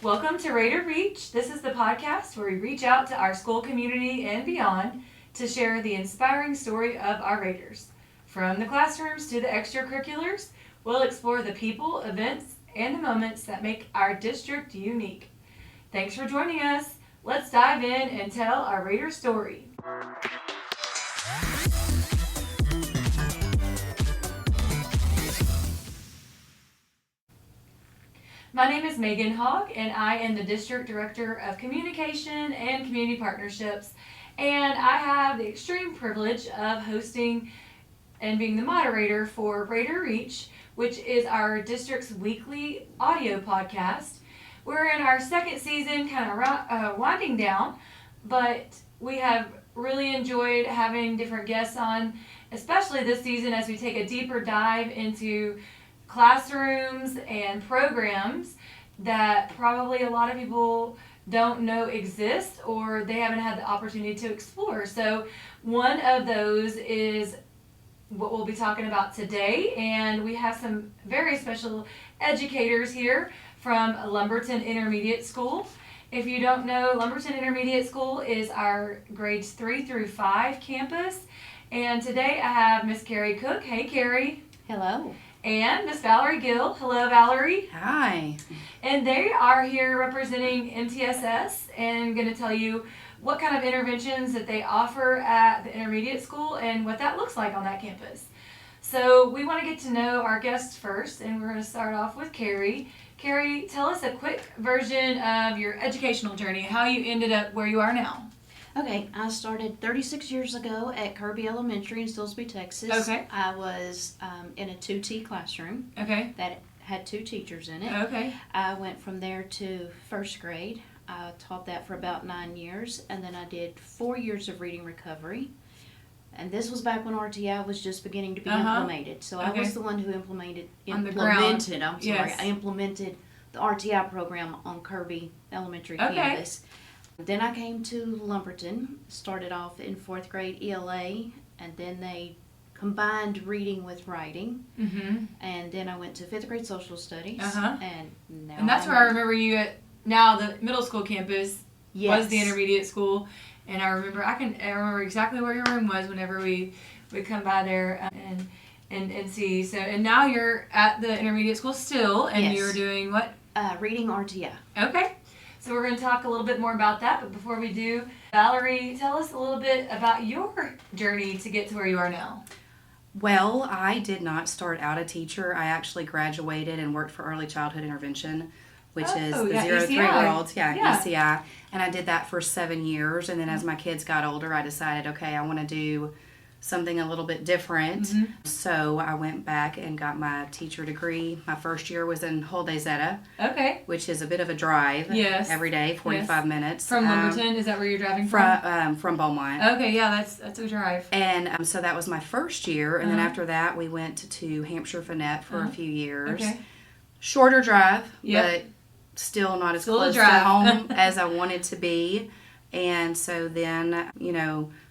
Welcome to Raider Reach. This is the podcast where we reach out to our school community and beyond to share the inspiring story of our Raiders. From the classrooms to the extracurriculars, we'll explore the people, events, and the moments that make our district unique. Thanks for joining us. Let's dive in and tell our Raider story. My name is Meagan Hogg, and I am the District Director of Communication and Community Partnerships, and I have the extreme privilege of hosting and being the moderator for Raider Reach, which is our district's weekly audio podcast. We're in our second season, kind of winding down, but we have really enjoyed having different guests on, especially this season as we take a deeper dive into classrooms and programs that probably a lot of people don't know exist or they haven't had the opportunity to explore. So one of those is what we'll be talking about today, and we have some very special educators here from Lumberton Intermediate School. If you don't know, Lumberton Intermediate School is our grades 3 through 5 campus, and today I have Miss Kerry Cook. Hey, Kerry. Hello. And Miss Valerie Gill. Hello, Valerie. Hi. And they are here representing MTSS and going to tell you what kind of interventions that they offer at the intermediate school and what that looks like on that campus. So we want to get to know our guests first, and we're going to start off with Kerry. Kerry, tell us a quick version of your educational journey, how you ended up where you are now. Okay, I started 36 years ago at Kirby Elementary in Stillsby, Texas. Okay. I was in a 2T classroom. Okay. That had 2 teachers in it. Okay. I went from there to first grade. I taught that for about 9 years, and then I did 4 years of reading recovery. And this was back when RTI was just beginning to be implemented. So I was the one who implemented. I implemented the RTI program on Kirby Elementary campus. Then I came to Lumberton, started off in 4th grade ELA, and then they combined reading with writing. Mm-hmm. And then I went to 5th grade social studies. And that's where I remember you at. Now the middle school campus was the intermediate school, and I remember exactly where your room was whenever we would come by there and see. So and now you're at the intermediate school still, and you're doing what? Reading RTI. Okay. So we're going to talk a little bit more about that, but before we do, Valerie, tell us a little bit about your journey to get to where you are now. Well, I did not start out a teacher. I actually graduated and worked for early childhood intervention, which is the 0-3-year-olds. ECI. And I did that for 7 years. And then as my kids got older, I decided, okay, I want to do something a little bit different. Mm-hmm. So I went back and got my teacher degree. My first year was in Whole Day Zeta. Okay. Which is a bit of a drive. Yes. Every day, 45 minutes. From Lumberton? Is that where you're driving from? From Beaumont. Okay, yeah, that's a drive. And so that was my first year. And then after that, we went to Hampshire Finette for a few years. Okay. Shorter drive, but still not as close to home as I wanted to be. And so then,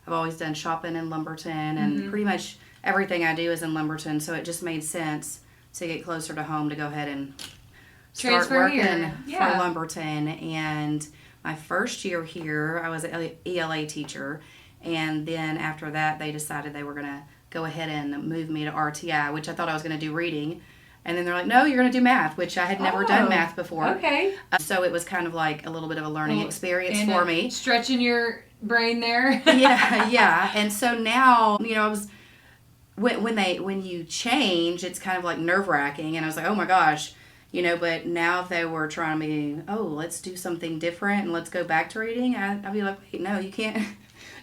I've always done shopping in Lumberton, and pretty much everything I do is in Lumberton, so it just made sense to get closer to home to go ahead and start working for Lumberton. And my first year here, I was an ELA teacher, and then after that, they decided they were going to go ahead and move me to RTI, which I thought I was going to do reading. And then they're like, no, you're going to do math, which I had never done math before. Okay. So it was kind of like a little bit of a learning experience for me. Stretching your brain there. yeah. And so now, I was, when you change, it's kind of like nerve-wracking. And I was like, oh my gosh, but now if they were trying to be, let's do something different and let's go back to reading, I'd be like, wait, no, you can't.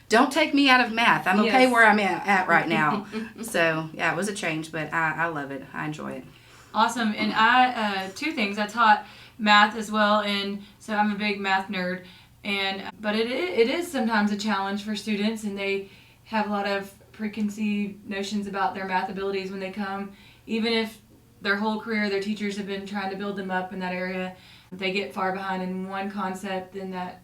Don't take me out of math. I'm okay where I'm at right now. So, yeah, it was a change, but I love it. I enjoy it. Awesome. And I, 2 things. I taught math as well, and so I'm a big math nerd. But it is sometimes a challenge for students, and they have a lot of preconceived notions about their math abilities when they come. Even if their whole career, their teachers have been trying to build them up in that area, if they get far behind in one concept, then that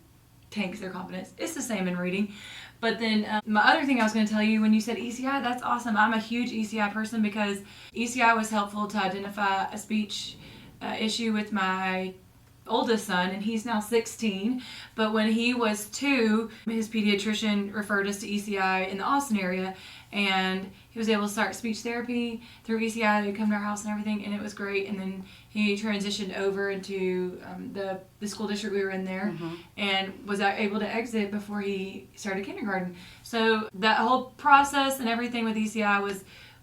tanks their confidence. It's the same in reading. But then my other thing I was going to tell you, when you said ECI, that's awesome. I'm a huge ECI person because ECI was helpful to identify a speech issue with my oldest son, and he's now 16. But when he was 2, his pediatrician referred us to ECI in the Austin area, and he was able to start speech therapy through ECI. They'd come to our house and everything, and it was great. And then he transitioned over into the school district we were in there, and was able to exit before he started kindergarten. So that whole process and everything with ECI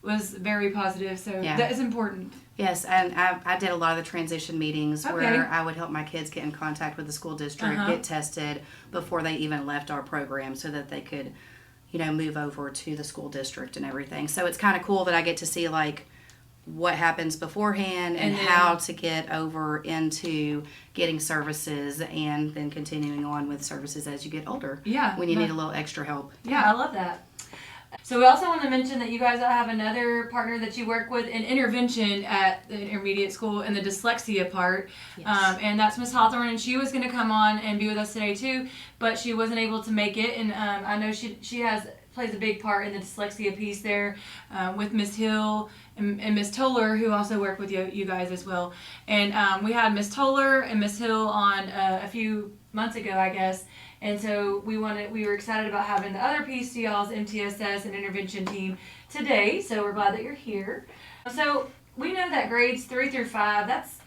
was very positive. So that is important. Yes, and I did a lot of the transition meetings where I would help my kids get in contact with the school district, get tested before they even left our program so that they could, move over to the school district and everything. So it's kind of cool that I get to see, like, what happens beforehand and how to get over into getting services and then continuing on with services as you get older. Yeah. When you need a little extra help. Yeah, I love that. So we also want to mention that you guys have another partner that you work with in intervention at the intermediate school in the dyslexia part. Yes. And that's Miss Hawthorne, and she was going to come on and be with us today too, but she wasn't able to make it. And I know she plays a big part in the dyslexia piece there with Miss Hill and Miss Toller, who also work with you guys as well. And we had Miss Toller and Miss Hill on a few months ago, I guess. And so we were excited about having the other piece to y'all's MTSS and intervention team today. So we're glad that you're here. So we know that grades 3 through 5, that's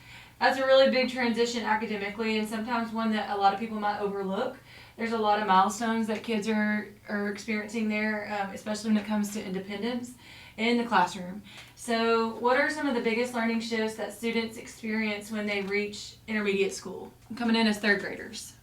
a really big transition academically, and sometimes one that a lot of people might overlook. There's a lot of milestones that kids are experiencing there, especially when it comes to independence in the classroom. So what are some of the biggest learning shifts that students experience when they reach intermediate school, coming in as 3rd graders?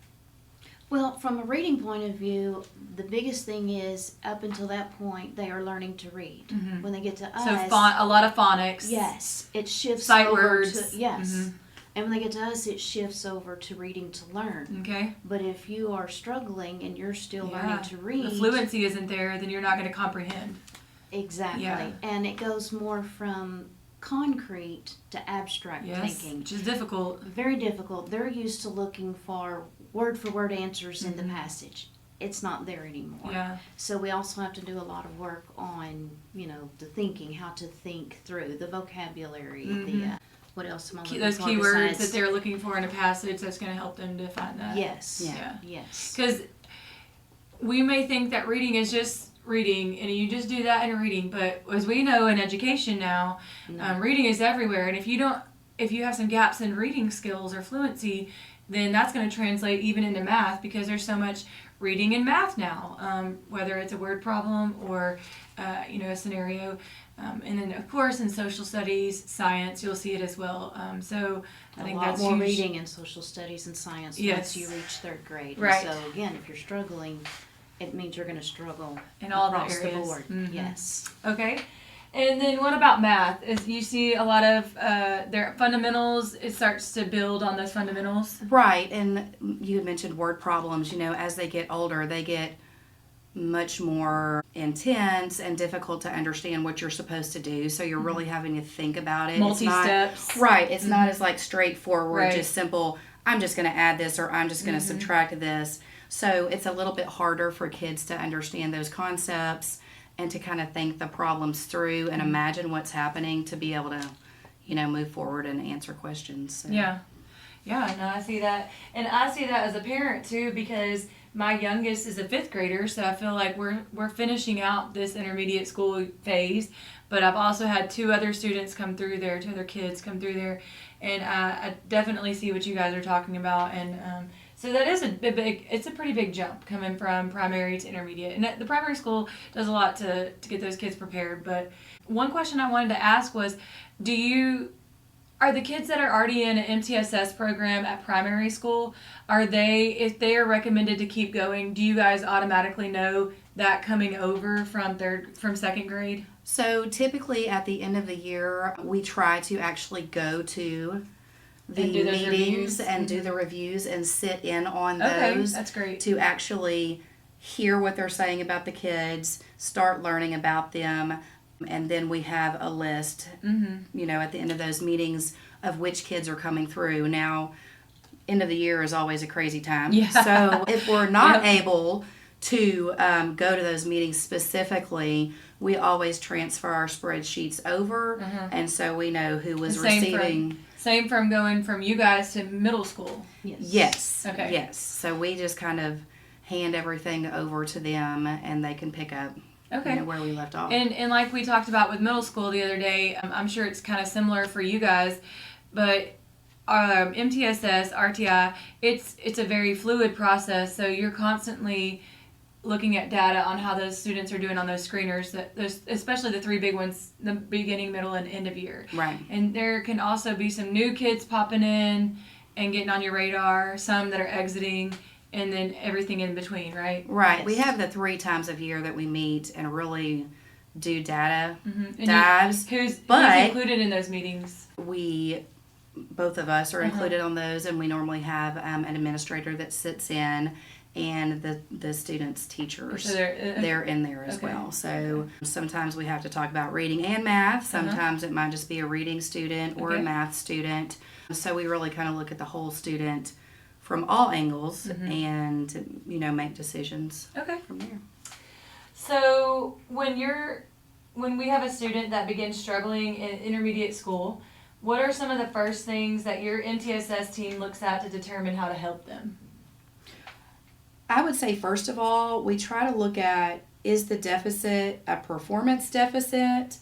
Well, from a reading point of view, the biggest thing is up until that point they are learning to read. When they get to us, so a lot of phonics. Yes, it shifts sight over words. to and when they get to us, it shifts over to reading to learn. Okay. But if you are struggling and you're still learning to read, the fluency isn't there, then you're not going to comprehend. Exactly. Yeah. And it goes more from concrete to abstract thinking. Which is difficult. Very difficult. They're used to looking for word-for-word answers in the passage. It's not there anymore. Yeah. So we also have to do a lot of work on, the thinking, how to think through, the vocabulary, the what else am I looking those for keywords besides? that they're looking for in a passage that's going to help them to find that. Yes. Yeah. Yes. Because we may think that reading is just reading, and you just do that in reading, but as we know in education now, reading is everywhere, and if you have some gaps in reading skills or fluency, then that's going to translate even into math, because there's so much reading in math now, whether it's a word problem or a scenario, and then of course in social studies, science, you'll see it as well. So I think that's a lot more huge. reading in social studies and science once you reach 3rd grade. Right. And so again, if you're struggling, it means you're going to struggle in all across the the board. Yes. Okay. And then what about math? Is you see a lot of their fundamentals, it starts to build on those fundamentals? Right, and you had mentioned word problems. As they get older, they get much more intense and difficult to understand what you're supposed to do. So you're really having to think about it. Multi-steps. Right, it's not as like straightforward, Right. just simple, I'm just going to add this or I'm just going to subtract this. So it's a little bit harder for kids to understand those concepts and to kind of think the problems through and imagine what's happening to be able to, move forward and answer questions. So. Yeah. Yeah, no, I see that. And I see that as a parent too, because my youngest is a 5th grader, so I feel like we're finishing out this intermediate school phase, but I've also had 2 other students come through there, 2 other kids come through there, and I definitely see what you guys are talking about, and so that is it's a pretty big jump coming from primary to intermediate. And the primary school does a lot to get those kids prepared. But one question I wanted to ask was, are the kids that are already in an MTSS program at primary school, if they are recommended to keep going, do you guys automatically know that coming over from 2nd grade? So typically at the end of the year, we try to actually go to the meetings and do the reviews and sit in on those. Okay, that's great. To actually hear what they're saying about the kids, start learning about them, and then we have a list, at the end of those meetings of which kids are coming through. Now, end of the year is always a crazy time. Yeah. So if we're not able to go to those meetings specifically, we always transfer our spreadsheets over, and so we know who was receiving. Same from going from you guys to middle school. Yes. Okay. Yes. So we just kind of hand everything over to them, and they can pick up where we left off. And like we talked about with middle school the other day, I'm sure it's kind of similar for you guys, but MTSS, RTI, it's a very fluid process, so you're constantly looking at data on how those students are doing on those screeners, especially the three big ones, the beginning, middle, and end of year. Right. And there can also be some new kids popping in and getting on your radar, some that are exiting, and then everything in between, right? Right. Yes. We have the 3 times of year that we meet and really do data dives. Who's included in those meetings? Both of us are included on those, and we normally have an administrator that sits in, and the students' teachers. So they're in there as well. So sometimes we have to talk about reading and math. Sometimes it might just be a reading student or a math student. So we really kind of look at the whole student from all angles and, make decisions from there. So when we have a student that begins struggling in intermediate school, what are some of the first things that your MTSS team looks at to determine how to help them? I would say, first of all, we try to look at, is the deficit a performance deficit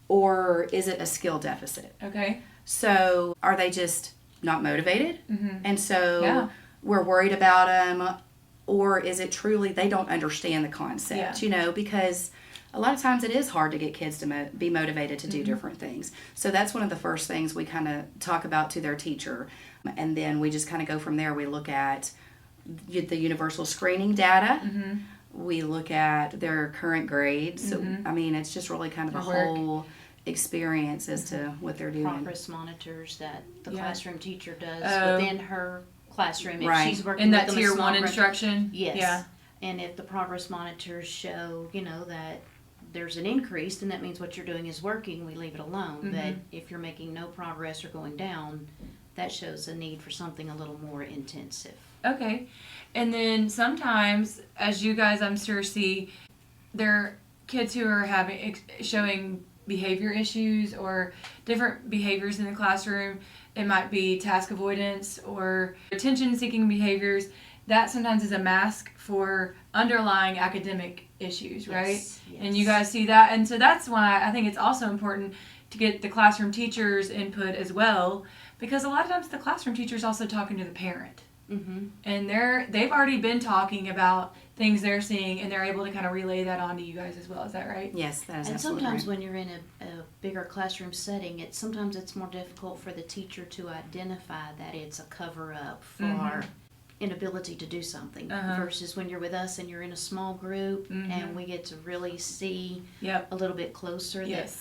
or is it a skill deficit? Okay. So are they just not motivated? And so we're worried about them, or is it truly they don't understand the concept, because a lot of times it is hard to get kids to be motivated to do different things. So that's one of the first things we kind of talk about to their teacher. And then we just kind of go from there. We look at the universal screening data. We look at their current grades. So, it's just really kind of a whole experience as to what they're doing. Progress monitors that the classroom teacher does within her classroom. If she's working in with that them tier 1 instruction? Yes. Yeah. And if the progress monitors show, that there's an increase, then that means what you're doing is working. We leave it alone. But if you're making no progress or going down, that shows a need for something a little more intensive. Okay. And then sometimes, as you guys I'm sure see, there are kids who are showing behavior issues or different behaviors in the classroom. It might be task avoidance or attention-seeking behaviors. That sometimes is a mask for underlying academic issues, right? Yes. And you guys see that. And so that's why I think it's also important to get the classroom teacher's input as well, because a lot of times the classroom teacher is also talking to the parent. And they've already been talking about things they're seeing, and they're able to kind of relay that on to you guys as well. Is that right? Yes, that is And absolutely sometimes right. when you're in a bigger classroom setting, sometimes it's more difficult for the teacher to identify that it's a cover-up for inability to do something versus when you're with us and you're in a small group and we get to really see a little bit closer that,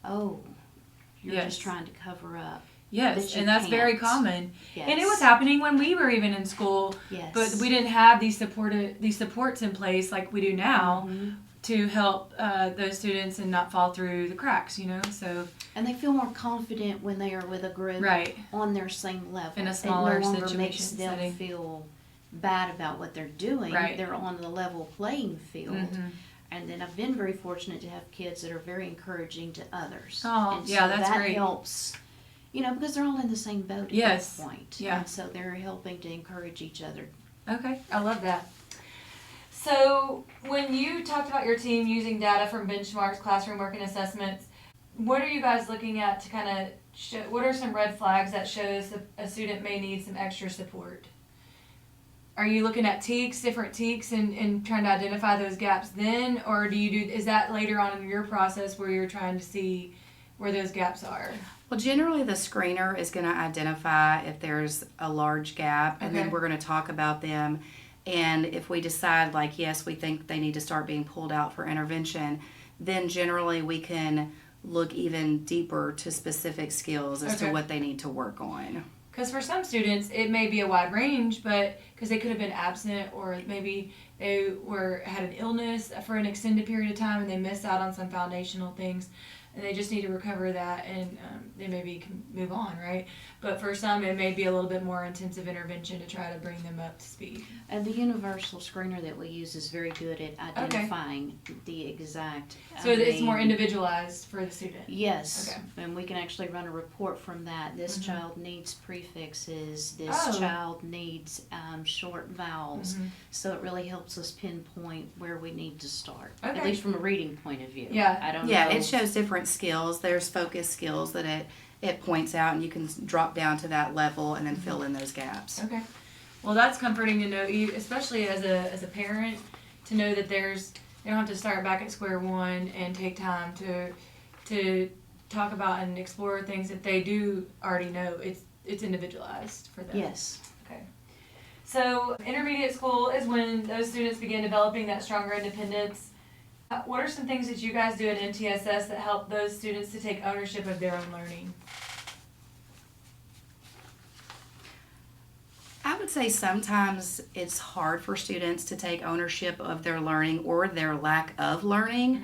you're just trying to cover up. Yes, and that's very common. Yes. And it was happening when we were even in school, but we didn't have these supports in place like we do now to help those students and not fall through the cracks, So and they feel more confident when they are with a group on their same level. In a smaller it no longer situation makes them setting. Feel bad about what they're doing. Right. They're on the level playing field. And then I've been very fortunate to have kids that are very encouraging to others. Oh, and so that's that great. helps, because they're all in the same boat at that point. Yeah. And so they're helping to encourage each other. Okay, I love that. So when you talked about your team using data from benchmarks, classroom work, and assessments, what are you guys looking at to kind of show, what are some red flags that shows a student may need some extra support? Are you looking at different TEKs and trying to identify those gaps then, or is that later on in your process where you're trying to see where those gaps are? Well, generally the screener is going to identify if there's a large gap, and then we're going to talk about them. And if we decide, yes, we think they need to start being pulled out for intervention, then generally we can look even deeper to specific skills as to what they need to work on. Because for some students, it may be a wide range, but because they could have been absent, or maybe they had an illness for an extended period of time and they missed out on some foundational things. and they just need to recover that, and they maybe can move on, right? But for some, it may be a little bit more intensive intervention to try to bring them up to speed. And the universal screener that we use is very good at identifying the exact. So it's more individualized for the student. Yes, Okay. and we can actually run a report from that. This child needs prefixes. This child needs short vowels. So it really helps us pinpoint where we need to start, at least from a reading point of view. Yeah. I don't know. Yeah, it shows different skills. There's focus skills that it points out, and you can drop down to that level and then fill in those gaps. Okay. Well, that's comforting to know, especially as a parent, to know that they don't have to start back at square one and take time to talk about and explore things that they do already know. It's individualized for them. Yes. Okay. So intermediate school is when those students begin developing that stronger independence. What are some things that you guys do at MTSS that help those students to take ownership of their own learning? I would say sometimes it's hard for students to take ownership of their learning or their lack of learning.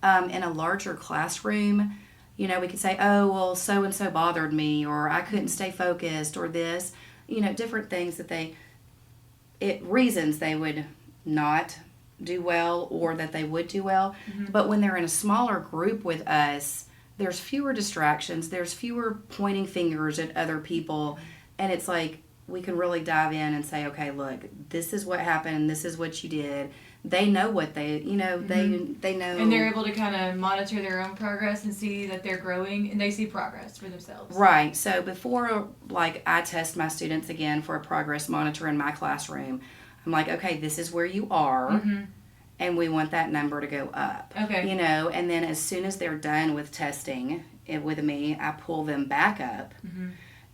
In a larger classroom, we could say, oh, well, so-and-so bothered me, or I couldn't stay focused, or this, different things that reasons they would not do well or that they would do well. But when they're in a smaller group with us, there's fewer distractions, there's fewer pointing fingers at other people, and it's like we can really dive in and say, okay, look, this is what happened, this is what you did. They know what they know. And they're able to kind of monitor their own progress and see that they're growing, and they see progress for themselves. Right. So before, I test my students again for a progress monitor in my classroom, I'm like, okay, this is where you are, and we want that number to go up. Okay. And then as soon as they're done with testing it with me, I pull them back up,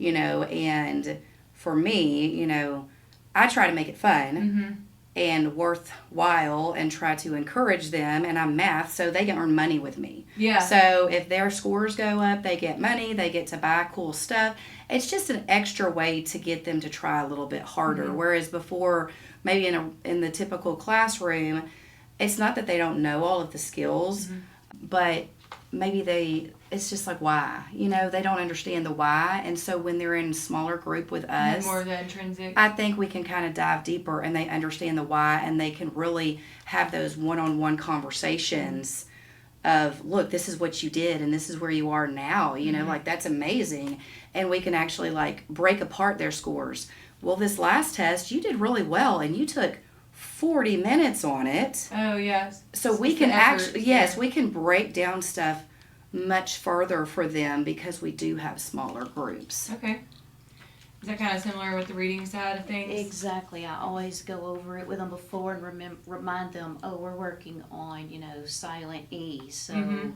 and for me, I try to make it fun and worthwhile and try to encourage them, and I'm math, so they can earn money with me. Yeah. So if their scores go up, they get money, they get to buy cool stuff. It's just an extra way to get them to try a little bit harder. Whereas before, maybe in the typical classroom, it's not that they don't know all of the skills, but maybe it's just like why, they don't understand the why. And so when they're in a smaller group with us, more of the intrinsic, I think we can kind of dive deeper and they understand the why, and they can really have those one-on-one conversations of, look, this is what you did and this is where you are now, that's amazing. And we can actually break apart their scores. Well, this last test, you did really well and you took 40 minutes on it. Oh, yes. So we can we can break down stuff much further for them because we do have smaller groups. Okay. Is that kind of similar with the reading side of things? Exactly. I always go over it with them before and remind them, oh, we're working on, silent E. So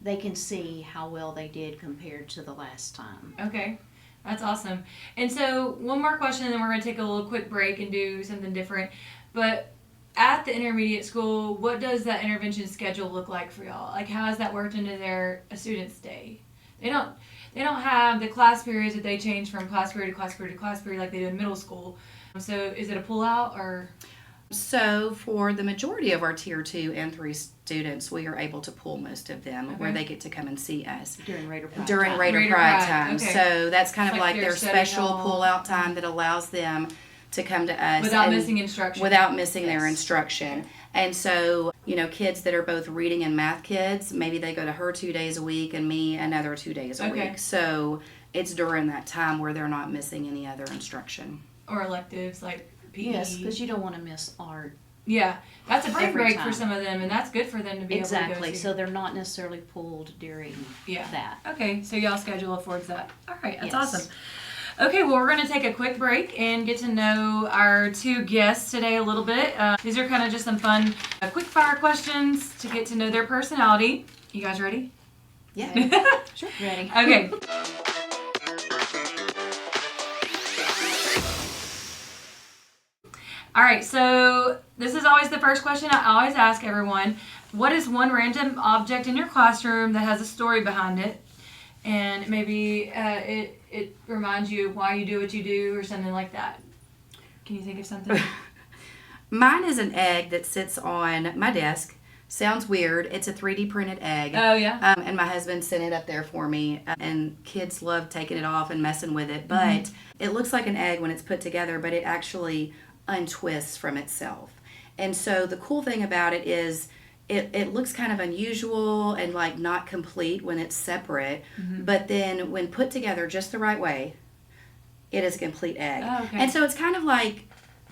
they can see how well they did compared to the last time. Okay. That's awesome. And so one more question, and then we're going to take a little quick break and do something different. But at the intermediate school, what does that intervention schedule look like for y'all? How has that worked into a student's day? They don't have the class periods that they change from class period to class period to class period like they do in middle school. So is it a pull-out or? So for the majority of our Tier 2 and 3 students, we are able to pull most of them where they get to come and see us. During Raider Pride time. Okay. So that's kind of like their special pull-out time that allows them to come to us. Without missing instruction. Without missing their instruction. And so, kids that are both reading and math kids, maybe they go to her 2 days a week and me another 2 days a week. So it's during that time where they're not missing any other instruction. Or electives like PE. Yes, because you don't want to miss art. Yeah, that's a big break for some of them, and that's good for them to be able to go to. So they're not necessarily pulled during that. Okay, so y'all schedule affords that. All right, that's awesome. Okay, well, we're going to take a quick break and get to know our two guests today a little bit. These are kind of just some fun quick fire questions to get to know their personality. You guys ready? Yeah. Sure. Ready. Okay. All right, so this is always the first question I always ask everyone. What is one random object in your classroom that has a story behind it? And maybe it reminds you of why you do what you do or something like that. Can you think of something? Mine is an egg that sits on my desk. Sounds weird. It's a 3D printed egg. Oh, yeah? And my husband sent it up there for me. And kids love taking it off and messing with it. But it looks like an egg when it's put together, but it actually untwists from itself. And so the cool thing about it is it looks kind of unusual and like not complete when it's separate. But then when put together just the right way, it is a complete egg. Oh, okay. And so it's kind of like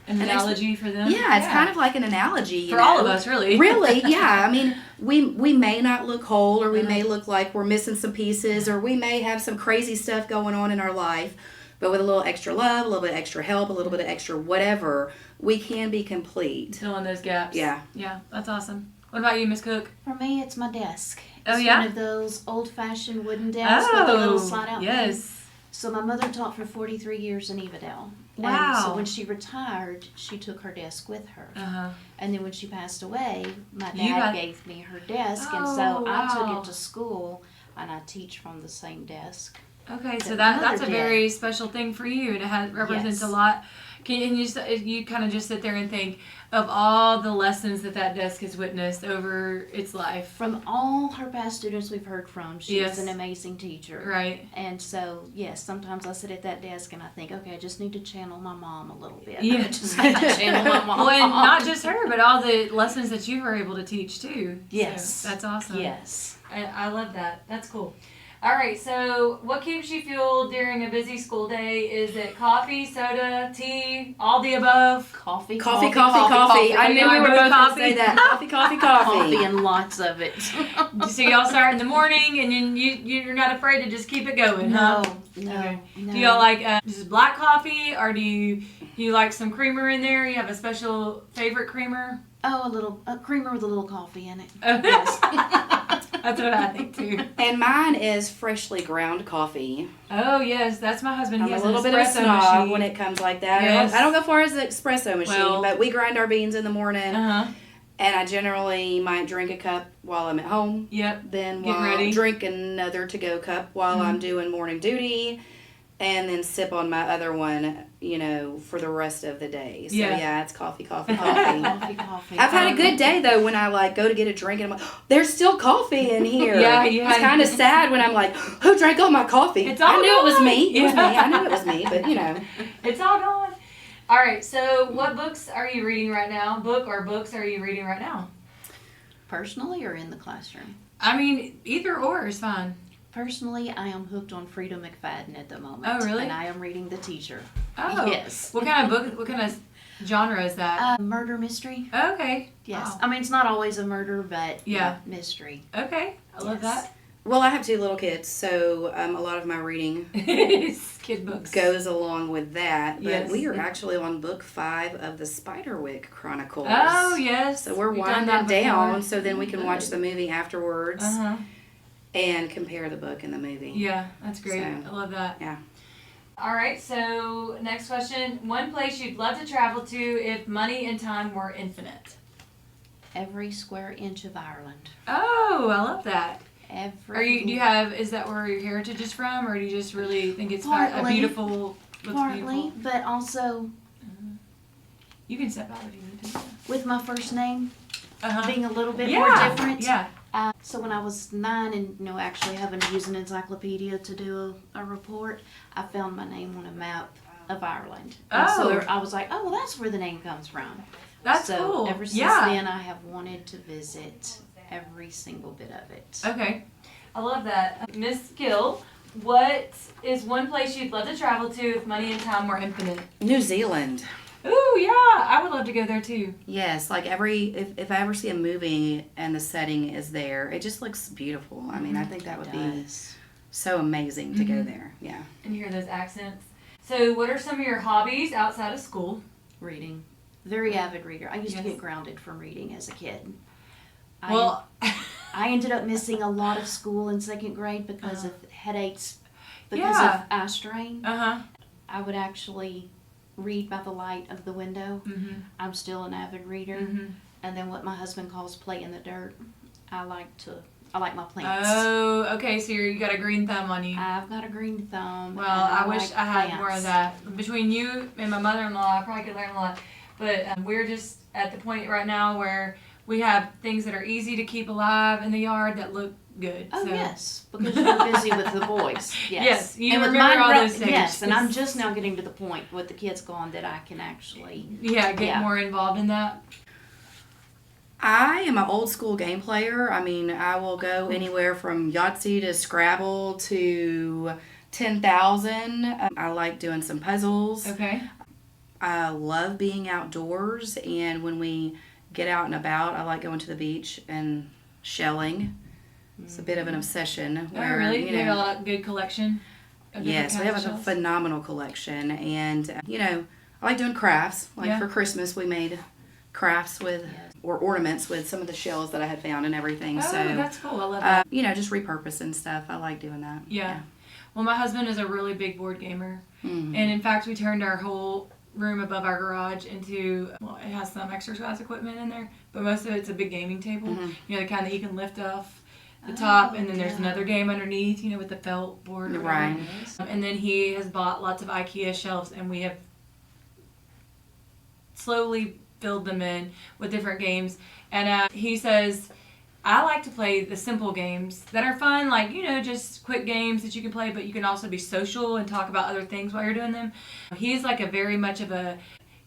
an analogy for them? Yeah, it's kind of like an analogy. For all of us, really. Really, yeah. I mean, we may not look whole, or we may look like we're missing some pieces, or we may have some crazy stuff going on in our life, but with a little extra love, a little bit of extra help, a little bit of extra whatever, we can be complete. Fill in those gaps. Yeah. Yeah, that's awesome. What about you, Miss Cook? For me, it's my desk. Oh, it's yeah? one of those old-fashioned wooden desks with a little slide-out yes. thing. So my mother taught for 43 years in Evadale. Wow. And so when she retired, she took her desk with her. Uh-huh. And then when she passed away, my dad gave me her desk. And so I took it to school, and I teach from the same desk. Okay, so that's a very special thing for you. It represents a lot. Can you kind of just sit there and think of all the lessons that desk has witnessed over its life? From all her past students we've heard from, she's an amazing teacher. Right. And so, yes, sometimes I sit at that desk and I think, okay, I just need to channel my mom a little bit. Yeah. I just need to channel my mom. Well, and not just her, but all the lessons that you were able to teach, too. Yes. So that's awesome. Yes. I love that. That's cool. All right, so what keeps you fueled during a busy school day? Is it coffee, soda, tea, all the above? Coffee. I knew we were both going to say that. Coffee. Coffee and lots of it. So y'all start in the morning, and then you're not afraid to just keep it going, huh? No. Okay. Do y'all like just black coffee, or do you like some creamer in there? You have a special favorite creamer? Oh, a creamer with a little coffee in it. Yes. That's what I think too. And mine is freshly ground coffee. Oh yes, that's my husband. He I'm has a little an bit of a espresso snob machine. when it comes like that. Yes. I don't go far as the espresso machine, but we grind our beans in the morning. Uh-huh. And I generally might drink a cup while I'm at home. Yep. Then Get ready. drink another to-go cup while I'm doing morning duty. And then sip on my other one, for the rest of the day. So, yeah it's coffee. Coffee. I've had a good day, though, when I, go to get a drink, and I'm like, there's still coffee in here. Yeah, It's kind of sad when I'm like, who drank all my coffee? It's all I knew gone. it was me. It was me. Yeah. I knew it was me, but, It's all gone. All right, so what books are you reading right now? Books are you reading right now? Personally or in the classroom? I mean, either or is fine. Personally, I am hooked on Frida McFadden at the moment. Oh, really? And I am reading The Teacher. Oh. Yes. What kind of book, what kind of genre is that? Murder mystery. Okay. Yes. Wow. I mean, it's not always a murder, but mystery. Okay. I love that. Well, I have 2 little kids, so a lot of my reading Kid books. goes along with that. But Yes. we are actually on book 5 of the Spiderwick Chronicles. Oh, yes. So we're We've done winding that down, before. so then we can watch the movie afterwards Uh-huh. and compare the book and the movie. Yeah, that's great. So, I love that. Yeah. All right, so next question. One place you'd love to travel to if money and time were infinite. Every square inch of Ireland. Oh, I love that. Is that where your heritage is from, or do you just really think it's a beautiful, Partly, but also You can step out if you need to. with my first name Uh-huh. being a little bit more different. Yeah. So when I was 9 and actually having to use an encyclopedia to do a report, I found my name on a map of Ireland. And so I was like, oh, well, that's where the name comes from. That's cool. Ever since then, I have wanted to visit every single bit of it. Okay. I love that. Miss Gill, what is one place you'd love to travel to if money and time were infinite? New Zealand. Ooh, yeah. I would love to go there too. Yes, like if I ever see a movie and the setting is there, it just looks beautiful. I mean, I think that would be so amazing to go there. Yeah. And hear those accents. So what are some of your hobbies outside of school? Reading. Very avid reader. I used to get grounded from reading as a kid. Well, I ended up missing a lot of school in 2nd grade because of headaches, because of eye strain. Uh-huh. I would actually read by the light of the window. Mm-hmm. I'm still an avid reader. Mm-hmm. And then what my husband calls play in the dirt. I like my plants. Oh, okay. So you got a green thumb on you. I've got a green thumb. Well, I wish I had more of that. Between you and my mother-in-law, I probably could learn a lot. But we're just at the point right now where we have things that are easy to keep alive in the yard that look good. Oh, so. yes, because you're busy with the boys. Yes, Yes, you and with remember all mine, those things. Yes, and I'm just now getting to the point with the kids gone that I can actually... get more involved in that. I am an old school game player. I mean, I will go anywhere from Yahtzee to Scrabble to 10,000. I like doing some puzzles. Okay. I love being outdoors, and when we get out and about, I like going to the beach and shelling. It's a bit of an obsession. Oh, really? You have a lot of good collection? Yes, we have a phenomenal collection, and I like doing crafts. Like for Christmas, we made crafts with or ornaments with some of the shells that I had found and everything. Oh, so that's cool. I love that. Just repurposing stuff. I like doing that. Yeah. Well, my husband is a really big board gamer, Mm-hmm. and in fact, we turned our whole room above our garage into, well, it has some exercise equipment in there, but most of it's a big gaming table. Mm-hmm. The kind that you can lift off the top, and then there's another game underneath, with the felt board. Right. And then he has bought lots of IKEA shelves, and we have slowly filled them in with different games. And he says, I like to play the simple games that are fun, like, just quick games that you can play, but you can also be social and talk about other things while you're doing them. He's like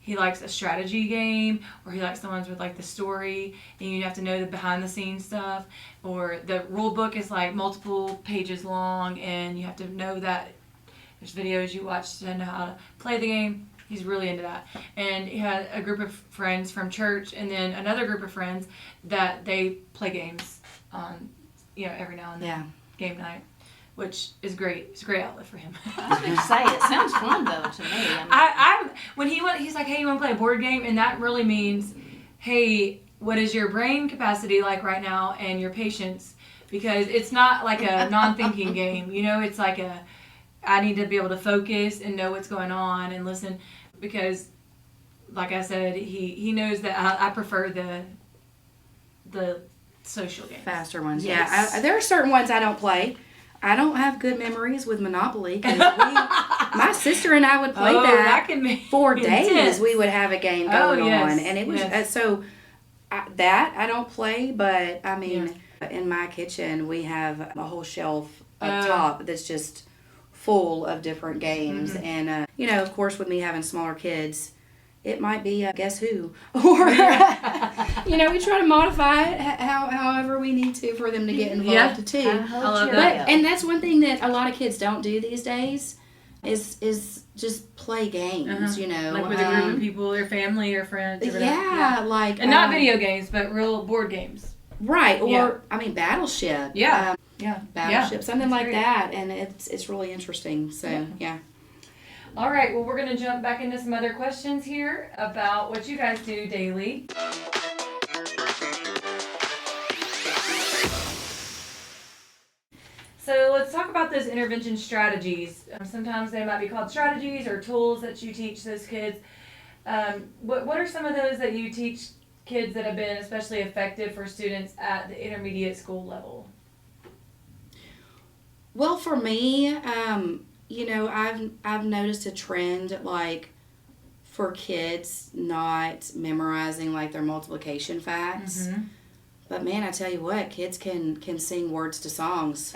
he likes a strategy game, or he likes the ones with like the story, and you have to know the behind the scenes stuff, or the rule book is like multiple pages long, and you have to know that there's videos you watch to know how to play the game. He's really into that. And he had a group of friends from church, and then another group of friends that they play games on, every now and then, game night, which is great. It's a great outlet for him. I was going to say, it sounds fun, though, to me. When he's like, hey, you want to play a board game? And that really means, hey, what is your brain capacity like right now and your patience? Because it's not like a non-thinking game. It's like I need to be able to focus and know what's going on and listen. Because, like I said, he knows that I prefer the social games. Faster ones. Yes. Yeah, there are certain ones I don't play. I don't have good memories with Monopoly, because my sister and I would play that for days. Intense. We would have a game going on, and it was that I don't play. But I mean, in my kitchen we have a whole shelf up top that's just full of different games. Mm-hmm. And of course, with me having smaller kids, it might be Guess Who, or we try to modify it however we need to for them to get involved too. I love that. And that's one thing that a lot of kids don't do these days is just play games. Like with a group of people, their family or friends. Or like and not video games, but real board games. Right, or Battleship. Battleship, something like that, and it's really interesting. So yeah. All right, well, we're going to jump back into some other questions here about what you guys do daily. So let's talk about those intervention strategies. Sometimes they might be called strategies or tools that you teach those kids. What are some of those that you teach kids that have been especially effective for students at the intermediate school level? Well, for me, I've noticed a trend, like, for kids not memorizing like their multiplication facts. Mm-hmm. But man, I tell you what, kids can sing words to songs.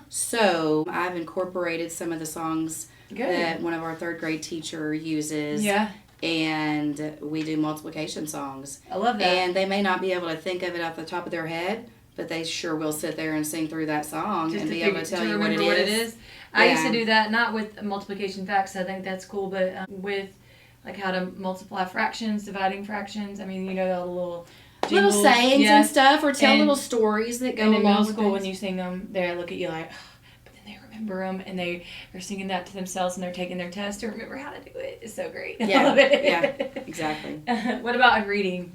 So I've incorporated some of the songs that one of our third grade teacher uses. Yeah. And we do multiplication songs. I love that. And they may not be able to think of it off the top of their head, but they sure will sit there and sing through that song and be able to tell you what it is. I used to do that, not with multiplication facts, I think that's cool, but with like how to multiply fractions, dividing fractions. I mean, all the little jingles, little sayings and stuff, or tell little stories that go along with in middle school when you sing them, they look at you like, but then they remember them, and they are singing that to themselves, and they're taking their test to remember how to do it. It's so great. I love it. Yeah, exactly. What about in reading?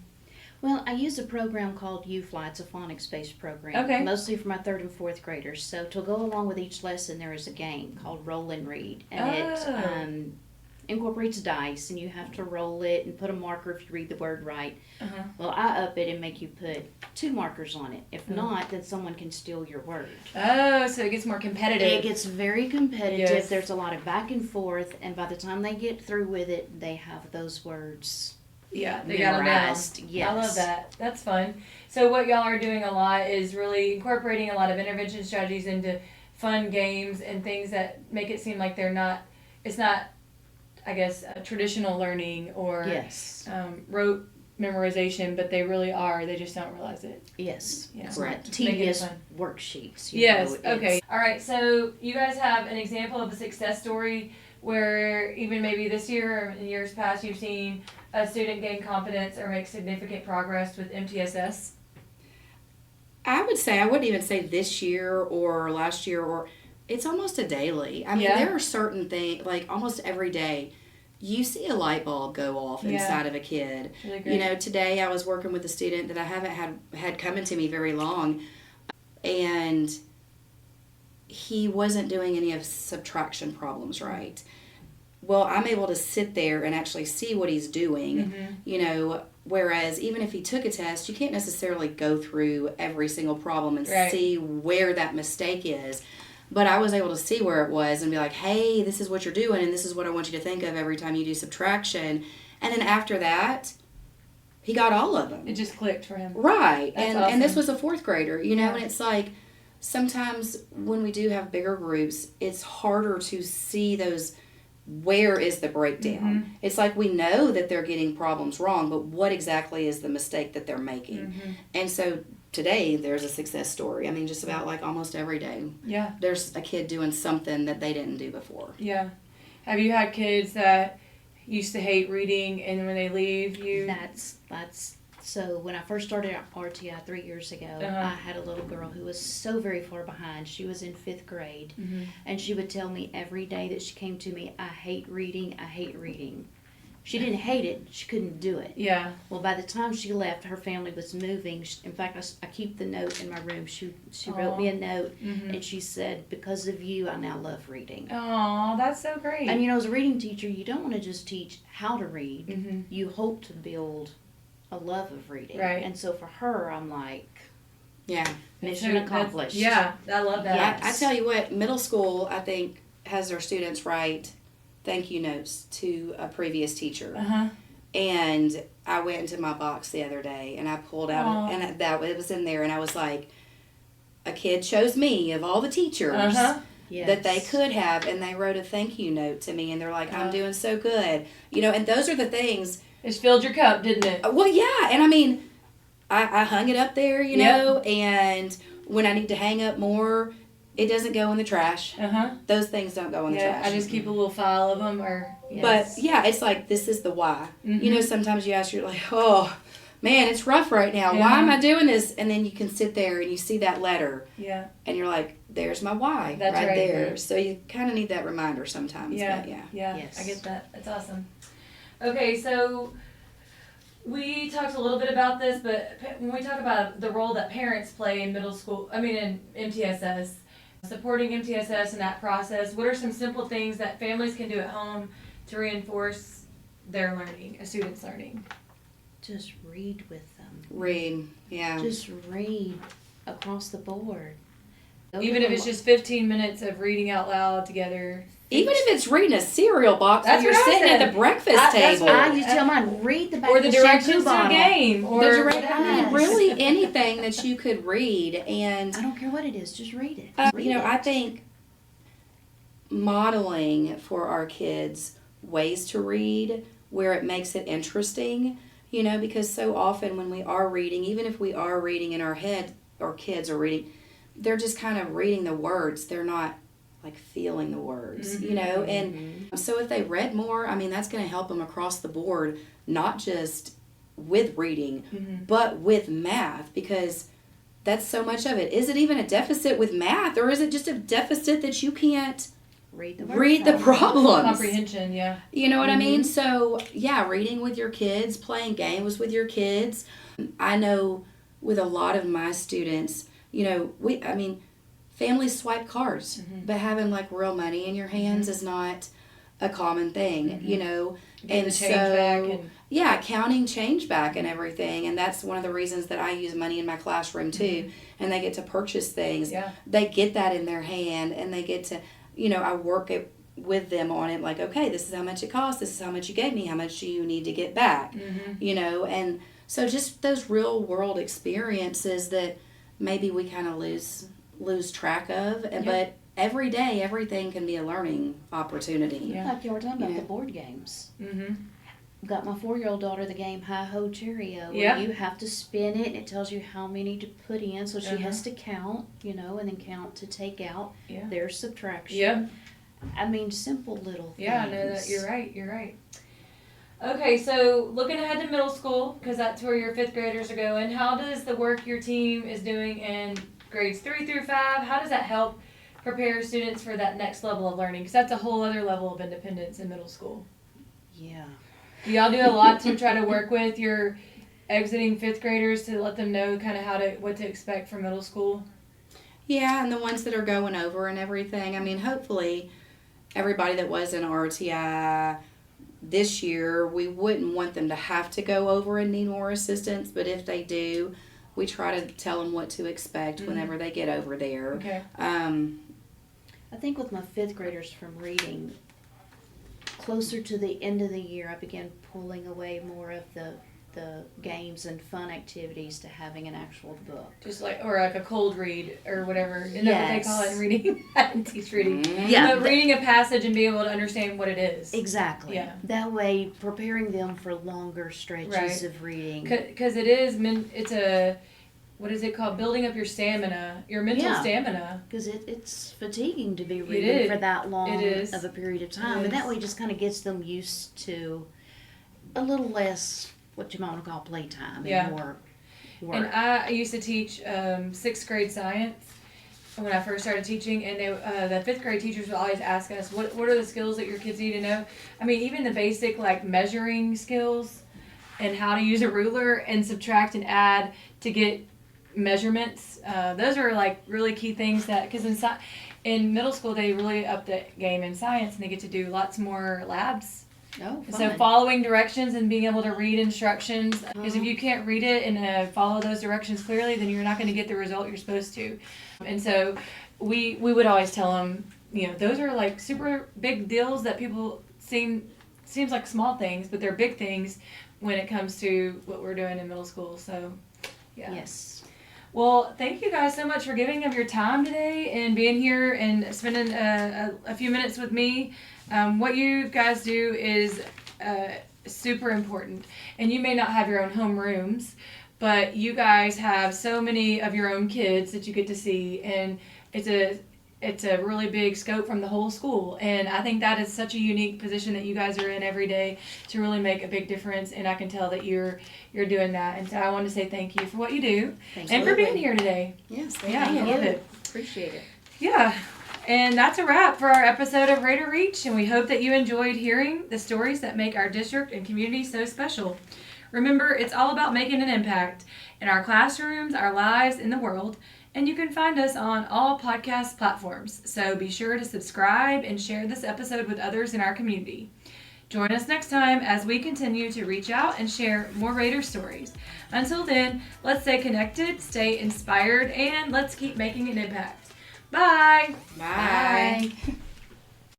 Well, I use a program called UFly. It's a phonics-based program, mostly for my 3rd and 4th graders. So to go along with each lesson, there is a game called Roll and Read, and it incorporates dice, and you have to roll it and put a marker if you read the word right. Well, I up it and make you put 2 markers on it. If not, then someone can steal your word. Oh, so it gets more competitive. It gets very competitive. Yes. There's a lot of back and forth, and by the time they get through with it, they have those words they got them down. memorized. Yes. I love that. That's fun. So what y'all are doing a lot is really incorporating a lot of intervention strategies into fun games and things that make it seem like it's not, I guess, traditional learning or Yes. rote memorization, but they really are. They just don't realize it. Yes. Yeah. It's Correct. not Make it tedious fun. worksheets. Yes. Know, Okay. All right. So you guys have an example of a success story where even maybe this year or in years past you've seen a student gain confidence or make significant progress with MTSS? I would say, I wouldn't even say this year or last year, or it's almost a daily. I mean, Yeah. there are certain things, like almost every day, you see a light bulb go off inside of a kid. Really great. You know, today I was working with a student that I haven't had coming to me very long, and he wasn't doing any of subtraction problems right. Well, I'm able to sit there and actually see what he's doing, you know, whereas even if he took a test, you can't necessarily go through every single problem and Right. see where that mistake is. But I was able to see where it was and be like, hey, this is what you're doing, and this is what I want you to think of every time you do subtraction. And then after that, he got all of them. It just clicked for him. Right. That's And this awesome. was a fourth grader, you know, Yeah. and it's like sometimes when we do have bigger groups, it's harder to see those, where is the breakdown. It's like we know that they're getting problems wrong, but what exactly is the mistake that they're making? And so today there's a success story. I mean, just about like almost every day Yeah. there's a kid doing something that they didn't do before. Yeah. Have you had kids that used to hate reading and when they leave you? That's so when I first started at RTI 3 years ago, I had a little girl who was so very far behind. She was in 5th grade, and she would tell me every day that she came to me, I hate reading, I hate reading. She didn't hate it, she couldn't do it. Yeah. Well, by the time she left, her family was moving. In fact, I keep the note in my room. She wrote me a note, and she said, because of you, I now love reading. Oh, that's so great. And you know, as a reading teacher, you don't want to just teach how to read. You hope to build a love of reading. Right. And so for her, I'm like, Yeah. mission accomplished. Yeah, I love that. Yeah. I tell you what, middle school, I think, has their students write thank you notes to a previous teacher. And I went into my box the other day and I pulled out, and it was in there, and I was like, a kid chose me of all the teachers Yes. that they could have, and they wrote a thank you note to me, and they're like, I'm doing so good. You know, and those are the things. It's filled your cup, didn't it? Well, yeah, and I mean, I hung it up there, you know, and when I need to hang up more, it doesn't go in the trash. Those things don't go in the trash. I just keep a little file of them, or But yeah, it's like, this is the why. You know, sometimes you ask, you're like, oh man, it's rough right now. Why am I doing this? And then you can sit there and you see that letter, and you're like, there's my why. That's right right. there. So you kind of need that reminder sometimes. But yeah. Yes. I get that. That's awesome. Okay, so we talked a little bit about this, but when we talk about the role that parents play in in MTSS, supporting MTSS in that process, what are some simple things that families can do at home to reinforce their learning, a student's learning? Just read with them. Read. Yeah. Just read across the board. Even if it's just 15 minutes of reading out loud together. Even if it's reading a cereal box That's when you're what I sitting said. at the breakfast That's table. what I used to tell mine, read the back Or of the the shampoo directions to a bottle. game. Or I mean, really anything that you could read. And I don't care what it is, just read it. Read you know, it. I think modeling for our kids ways to read where it makes it interesting, you know, because so often when we are reading, even if we are reading in our head, or kids are reading, they're just kind of reading the words. They're not like feeling the words, you know, and so if they read more, I mean, that's going to help them across the board, not just with reading, but with math, because that's so much of it. Is it even a deficit with math, or is it just a deficit that you can't read the problems? Comprehension, yeah. You know what I mean? So, yeah, reading with your kids, playing games with your kids. I know with a lot of my students, you know, families swipe cards, but having like real money in your hands is not a common thing, you know. Getting the change back yeah, counting change back and everything, and that's one of the reasons that I use money in my classroom too. And they get to purchase things. Yeah. They get that in their hand, and they get to, you know, I work it with them on it, like, okay, this is how much it costs, this is how much you gave me, how much do you need to get back, you know, and so just those real world experiences that maybe we kind of lose track of, but every day, everything can be a learning opportunity. Like you were talking about the board games. Got my 4-year-old daughter the game Hi Ho Cheerio, where you have to spin it and it tells you how many to put in, so she has to count, you know, and then count to take out. There's subtraction. I mean, simple little things. Yeah, no, you're right. Okay, so looking ahead to middle school, because that's where your 5th graders are going, how does the work your team is doing in grades 3 through 5, how does that help prepare students for that next level of learning? Because that's a whole other level of independence in middle school. Yeah. Do y'all do a lot to try to work with your exiting 5th graders to let them know kind of what to expect from middle school? Yeah, and the ones that are going over and everything. I mean, hopefully everybody that was in RTI this year, we wouldn't want them to have to go over and need more assistance, but if they do, we try to tell them what to expect whenever they get over there. Okay. I think with my 5th graders from reading, closer to the end of the year, I began pulling away more of the games and fun activities to having an actual book. Just or like a cold read or whatever. Isn't that what they call it in reading? I didn't teach reading. Yeah. But reading a passage and being able to understand what it is. Exactly. Yeah. That way, preparing them for longer stretches of reading. Because it's a, what is it called? Building up your stamina, your mental stamina. Because it's fatiguing to be reading for that long of a period of time. And that way just kind of gets them used to a little less, what you might want to call playtime and more work. And I used to teach 6th grade science when I first started teaching, and the 5th grade teachers would always ask us, what are the skills that your kids need to know? I mean, even the basic like measuring skills and how to use a ruler and subtract and add to get measurements. Those are like really key things that, because in middle school they really up the game in science and they get to do lots more labs. Oh, fun. So following directions and being able to read instructions, because if you can't read it and follow those directions clearly, then you're not going to get the result you're supposed to. And so we would always tell them, you know, those are like super big deals that people seems like small things, but they're big things when it comes to what we're doing in middle school. So yeah. Yes. Well, thank you guys so much for giving up your time today and being here and spending a few minutes with me. What you guys do is super important. And you may not have your own home rooms, but you guys have so many of your own kids that you get to see. And it's a really big scope from the whole school. And I think that is such a unique position that you guys are in every day to really make a big difference. And I can tell that you're doing that. And so I want to say thank you for what you do. And for being here today. Yes, thank you. I love it. Appreciate it. Yeah. And that's a wrap for our episode of Raider Reach. And we hope that you enjoyed hearing the stories that make our district and community so special. Remember, it's all about making an impact in our classrooms, our lives, in the world. And you can find us on all podcast platforms. So be sure to subscribe and share this episode with others in our community. Join us next time as we continue to reach out and share more Raider stories. Until then, let's stay connected, stay inspired, and let's keep making an impact. Bye! Bye.